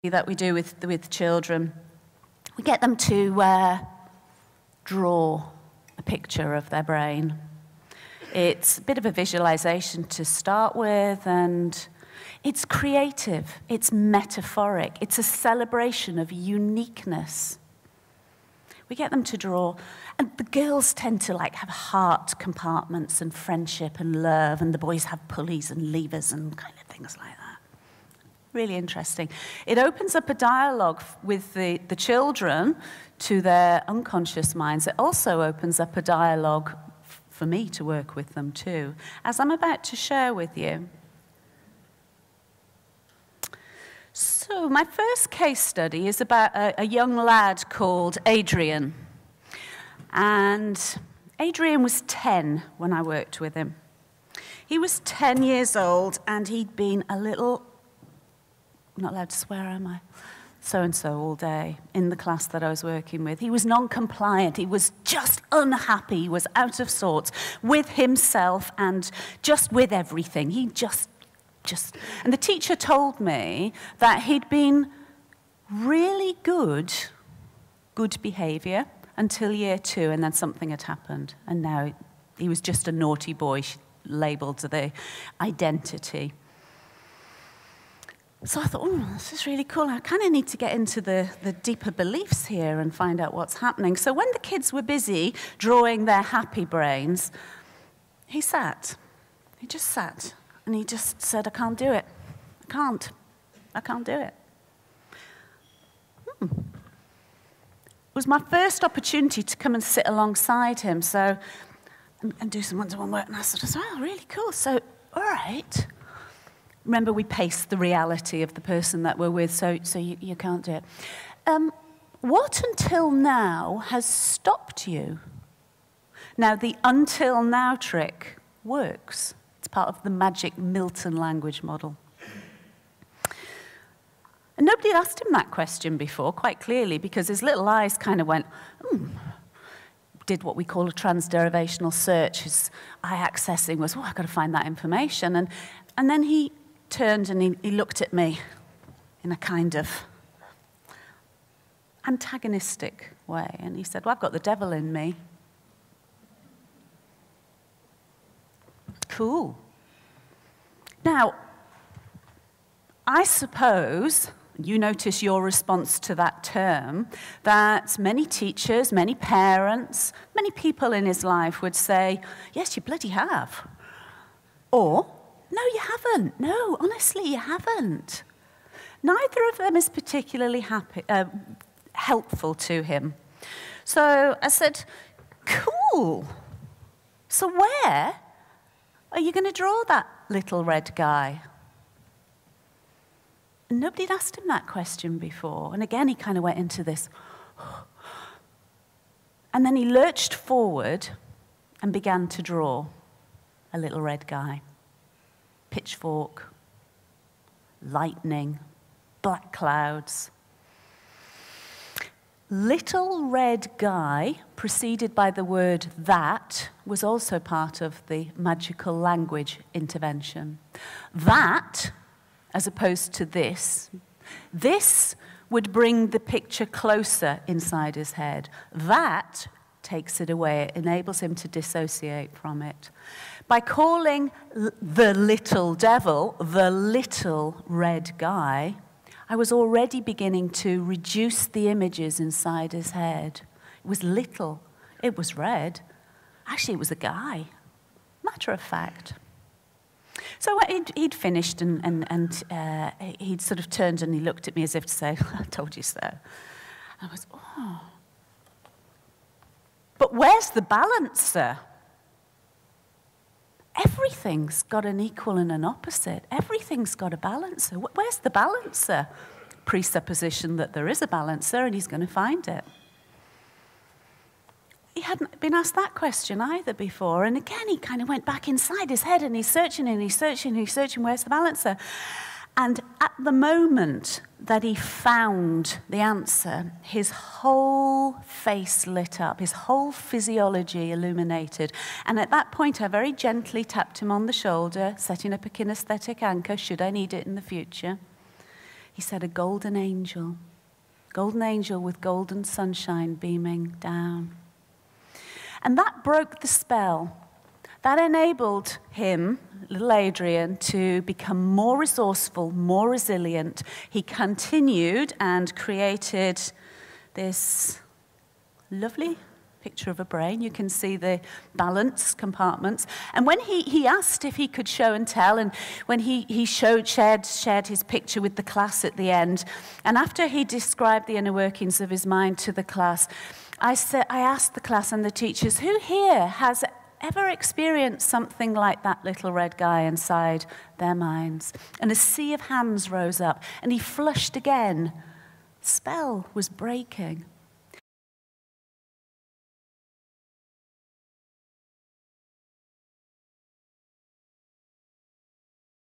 that we do with children. We get them to draw a picture of their brain. It's a bit of a visualization to start with, and it's creative, it's metaphoric, it's a celebration of uniqueness. We get them to draw, and the girls tend to have heart compartments and friendship and love, and the boys have pulleys and levers and kind of things like that. Really interesting. It opens up a dialogue with the children to their unconscious minds. It also opens up a dialogue for me to work with them too, as I'm about to share with you. So my first case study is about a young lad called Adrian. And Adrian was 10 when I worked with him. He was 10 years old, and he'd been a little, I'm not allowed to swear, am I? So-and-so all day in the class that I was working with. He was non-compliant. He was just unhappy. He was out of sorts with himself and just with everything. He just, and the teacher told me that he'd been really good behavior until year 2, and then something had happened. And now he was just a naughty boy, labeled to the identity. So I thought, oh, this is really cool. I kind of need to get into the deeper beliefs here and find out what's happening. So when the kids were busy drawing their happy brains, he sat. He just sat. And he just said, I can't do it. I can't do it. It was my first opportunity to come and sit alongside him and do some one-to-one work. And I sort of said, oh, really cool. So, all right. Remember, we pace the reality of the person that we're with, so you can't do it. What until now has stopped you? Now, the until now trick works. It's part of the magic Milton language model. And nobody had asked him that question before, quite clearly, because his little eyes kind of went, did what we call a transderivational search. His eye accessing was, I've got to find that information. And then he turned and he looked at me in a kind of antagonistic way. And he said, I've got the devil in me. Cool. Now, I suppose, you notice your response to that term, that many teachers, many parents, many people in his life would say, yes, you bloody have. Or, no, you haven't. No, honestly, you haven't. Neither of them is particularly helpful to him. So I said, cool. So where are you going to draw that little red guy? And nobody had asked him that question before. And again, he kind of went into this. And then he lurched forward and began to draw a little red guy. Pitchfork, lightning, black clouds. Little red guy, preceded by the word that, was also part of the magical language intervention. That, as opposed to this would bring the picture closer inside his head. That takes it away. It enables him to dissociate from it. By calling the little devil the little red guy, I was already beginning to reduce the images inside his head. It was little. It was red. Actually, it was a guy. Matter of fact. So he'd finished and he'd sort of turned and he looked at me as if to say, I told you so. I was, oh. But where's the balancer? Everything's got an equal and an opposite. Everything's got a balancer. Where's the balancer? Presupposition that there is a balancer and he's going to find it. He hadn't been asked that question either before. And again, he kind of went back inside his head and he's searching and he's searching and he's searching, where's the balancer? And at the moment that he found the answer, his whole face lit up, his whole physiology illuminated. And at that point, I very gently tapped him on the shoulder, setting up a kinesthetic anchor, should I need it in the future. He said, a golden angel with golden sunshine beaming down. And that broke the spell. That enabled him, little Adrian, to become more resourceful, more resilient. He continued and created this lovely picture of a brain. You can see the balance compartments. And when he asked if he could show and tell, and when he shared his picture with the class at the end, and after he described the inner workings of his mind to the class, I asked the class and the teachers, who here has ever experienced something like that little red guy inside their minds? And a sea of hands rose up, and he flushed again. Spell was breaking.